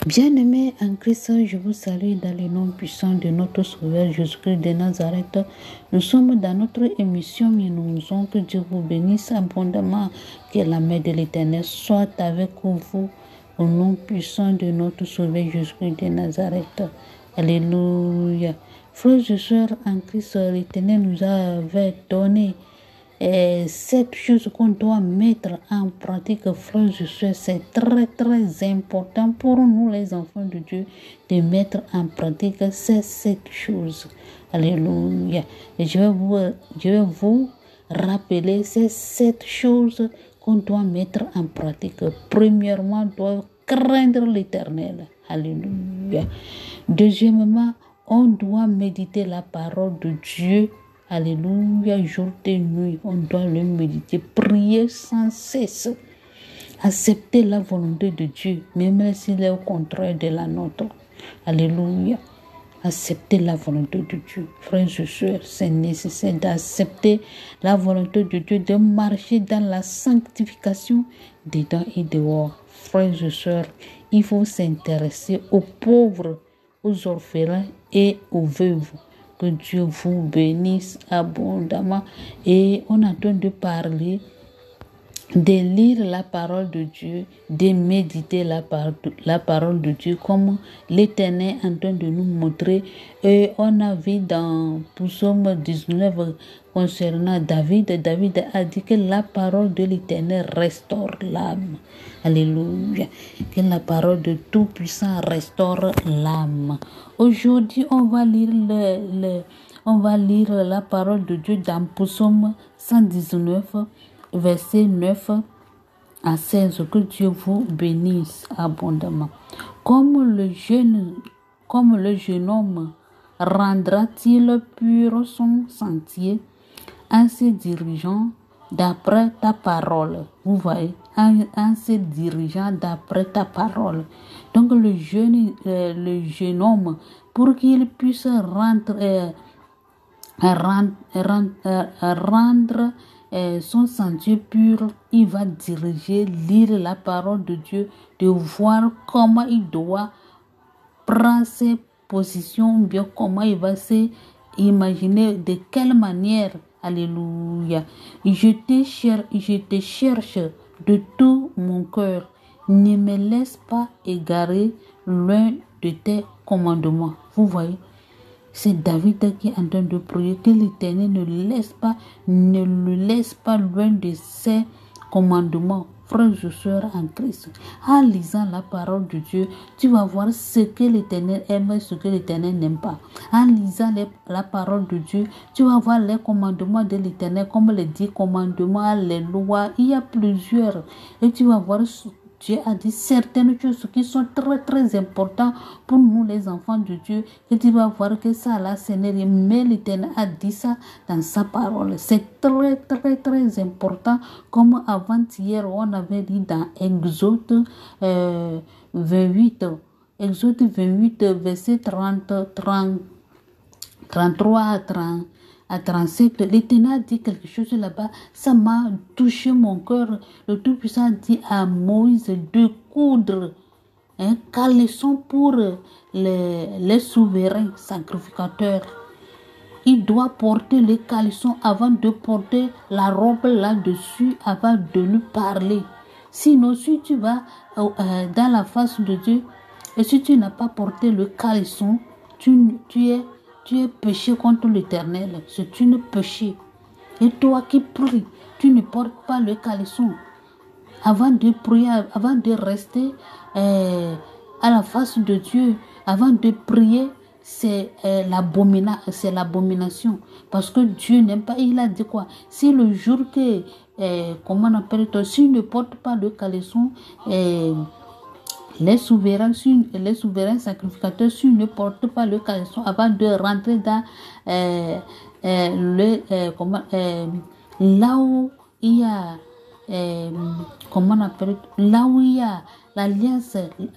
Bien-aimés en Christ, je vous salue dans le nom puissant de notre Sauveur Jésus-Christ de Nazareth. Nous sommes dans notre émission et nous disons que Dieu vous bénisse abondamment, que la main de l'Éternel soit avec vous au nom puissant de notre Sauveur Jésus-Christ de Nazareth. Alléluia. Frères et sœurs en Christ, l'Éternel nous avait donné cette chose qu'on doit mettre en pratique, frères et sœurs, c'est très très important pour nous les enfants de Dieu de mettre en pratique cette chose. Alléluia. Et je vais vous rappeler ces 7 choses qu'on doit mettre en pratique. Premièrement, on doit craindre l'Éternel. Alléluia. Deuxièmement, on doit méditer la parole de Dieu. Alléluia, jour et nuit, on doit le méditer, prier sans cesse, accepter la volonté de Dieu, même s'il est au contraire de la nôtre. Alléluia, accepter la volonté de Dieu. Frères et sœurs, c'est nécessaire d'accepter la volonté de Dieu, de marcher dans la sanctification dedans et dehors. Frères et sœurs, il faut s'intéresser aux pauvres, aux orphelins et aux veuves. Que Dieu vous bénisse abondamment. Et on est en train de parler, de lire la parole de Dieu, de méditer la parole de Dieu, comme l'Éternel est en train de nous montrer. Et on a vu dans Psaume 19 concernant David. David a dit que la parole de l'Éternel restaure l'âme. Alléluia. Que la parole de Tout-Puissant restaure l'âme. Aujourd'hui, on va lire la parole de Dieu dans Psaume 119, verset 9 à 16. Que Dieu vous bénisse abondamment. Comme le jeune homme rendra-t-il pur son sentier en se dirigeant d'après ta parole. Vous voyez, en se dirigeant d'après ta parole. Donc le jeune homme, pour qu'il puisse rendre son sentier pur, il va lire la parole de Dieu, de voir comment il doit prendre ses positions, bien comment il va s'imaginer, de quelle manière. Alléluia. Je te cherche de tout mon cœur. Ne me laisse pas égarer l'un de tes commandements. Vous voyez, c'est David qui est en train de prier que l'Éternel ne le laisse pas loin de ses commandements. Frères et sœurs en Christ, en lisant la parole de Dieu, tu vas voir ce que l'Éternel aime et ce que l'Éternel n'aime pas. En lisant la parole de Dieu, tu vas voir les commandements de l'Éternel, comme les 10 commandements, les lois, il y a plusieurs. Et tu vas voir, Dieu a dit certaines choses qui sont très très importantes pour nous les enfants de Dieu. Et tu vas voir que ça là, Seigneur, mais l'Éternel a dit ça dans sa parole. C'est très très très important. Comme avant-hier, on avait dit dans Exode 28. Exode 28, verset 33 à 37, l'Éternel a dit quelque chose là-bas, ça m'a touché mon cœur. Le Tout-Puissant dit à Moïse de coudre un caleçon pour les souverains sacrificateurs. Il doit porter le caleçon avant de porter la robe là-dessus, avant de lui parler. Sinon, si tu vas dans la face de Dieu, et si tu n'as pas porté le caleçon, tu es péché contre l'Éternel. C'est une péché. Et toi qui pries, tu ne portes pas le caleçon. Avant de prier, avant de rester à la face de Dieu, avant de prier, c'est l'abomination. Parce que Dieu n'aime pas. Il a dit quoi? Si le jour que, comment on appelle ça, si ne porte pas le caleçon, les souverains sacrificateurs, s'ils ne portent pas le caleçon avant de rentrer dans là où il y a là où il y a l'alliance,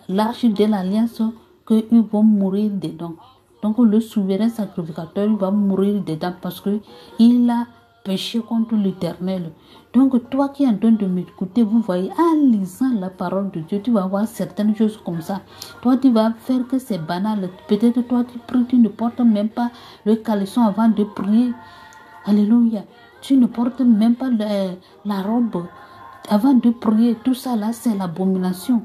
l'arche de l'alliance, qu'ils vont mourir dedans. Donc le souverain sacrificateur va mourir dedans parce que il a péché contre l'Éternel. Donc, toi qui es en train de m'écouter, vous voyez, en lisant la parole de Dieu, tu vas voir certaines choses comme ça. Toi, tu vas faire que c'est banal. Peut-être toi, tu pries, tu ne portes même pas le caleçon avant de prier. Alléluia. Tu ne portes même pas la robe avant de prier. Tout ça là, c'est l'abomination.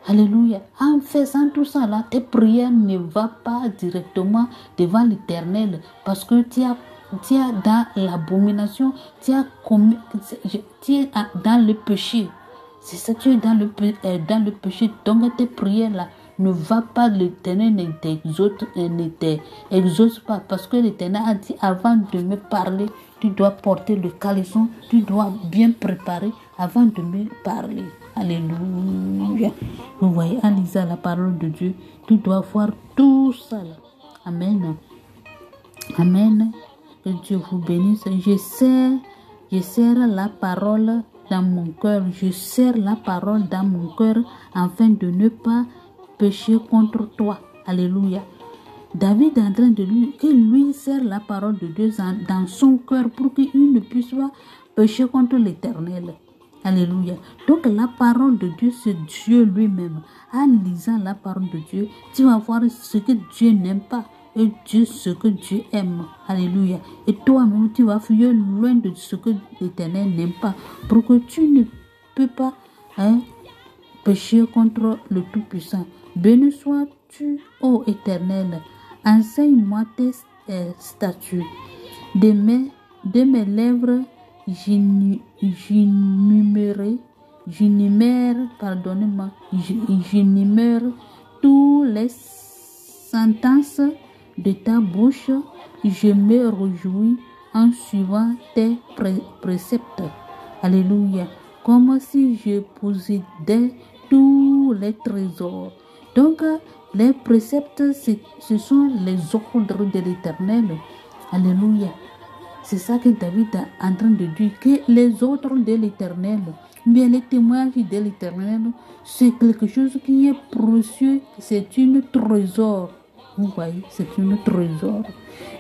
Alléluia. En faisant tout ça là, tes prières ne vont pas directement devant l'Éternel parce que tu es dans l'abomination, tu es dans le péché. C'est ça, tu es dans le péché. Donc tes prières là ne va pas, l'Éternel ne t'exauce pas parce que l'Éternel a dit avant de me parler, tu dois porter le caleçon, tu dois bien préparer avant de me parler. Alléluia. Vous voyez, en lisant la parole de Dieu, tu dois voir tout ça là. Amen. Amen. Que Dieu vous bénisse. Je serre la parole dans mon cœur. Je serre la parole dans mon cœur afin de ne pas pécher contre toi. Alléluia. David est en train de lui serre la parole de Dieu dans son cœur pour qu'il ne puisse pas pécher contre l'Éternel. Alléluia. Donc la parole de Dieu, c'est Dieu lui-même. En lisant la parole de Dieu, tu vas voir ce que Dieu n'aime pas et Dieu ce que Dieu aime. Alléluia. Et toi-même, tu vas fuir loin de ce que l'Éternel n'aime pas pour que tu ne peux pas pécher contre le Tout-Puissant. Béni sois-tu, ô Éternel. Enseigne-moi tes statuts. De mes lèvres, j'énumère toutes les sentences de ta bouche. Je me réjouis en suivant tes préceptes. Alléluia. Comme si je possédais tous les trésors. Donc, les préceptes, ce sont les ordres de l'Éternel. Alléluia. C'est ça que David est en train de dire, que les ordres de l'Éternel, bien les témoignages de l'Éternel, c'est quelque chose qui est précieux, c'est une trésor. Vous voyez, c'est une trésor.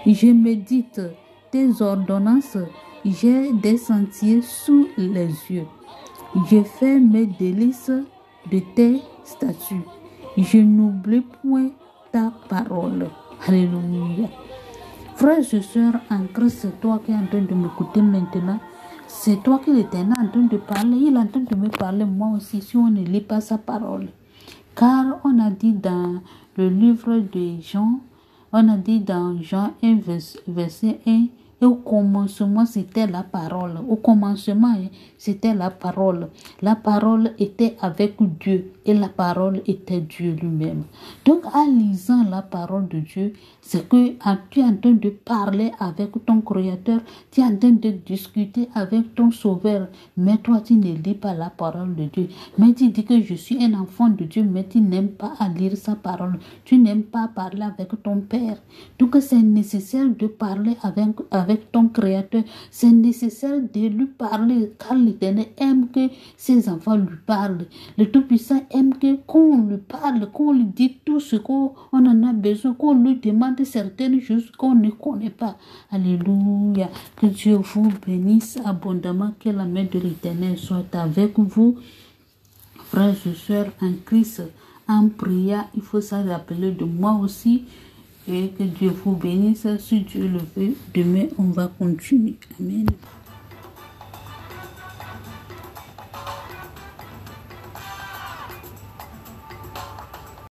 Je médite tes ordonnances, j'ai des sentiers sous les yeux. Je fais mes délices de tes statuts. Je n'oublie point ta parole. Alléluia. Frères et sœurs en Christ, c'est toi qui es en train de m'écouter maintenant. C'est toi qui l'Éternel en train de parler. Il est en train de me parler moi aussi si on ne lit pas sa parole. Car on a dit dans le livre de Jean, on a dit dans Jean 1, verset 1, et au commencement, c'était la parole. Au commencement, c'était la parole. La parole était avec Dieu et la parole était Dieu lui-même. Donc, en lisant la parole de Dieu, c'est que tu es en train de parler avec ton Créateur, tu es en train de discuter avec ton Sauveur. Mais toi, tu ne lis pas la parole de Dieu. Mais tu dis que je suis un enfant de Dieu, mais tu n'aimes pas à lire sa parole. Tu n'aimes pas parler avec ton Père. Donc, c'est nécessaire de parler avec ton Créateur. C'est nécessaire de lui parler, car l'Éternel aime que ses enfants lui parlent. Le Tout-Puissant aime qu'on lui parle, qu'on lui dit tout ce qu'on en a besoin, qu'on lui demande certaines choses qu'on ne connaît pas. Alléluia. Que Dieu vous bénisse abondamment, que la main de l'Éternel soit avec vous. Frères et sœurs en Christ, en priant, il faut s'en rappeler de moi aussi. Et que Dieu vous bénisse. Si Dieu le veut, demain on va continuer. Amen.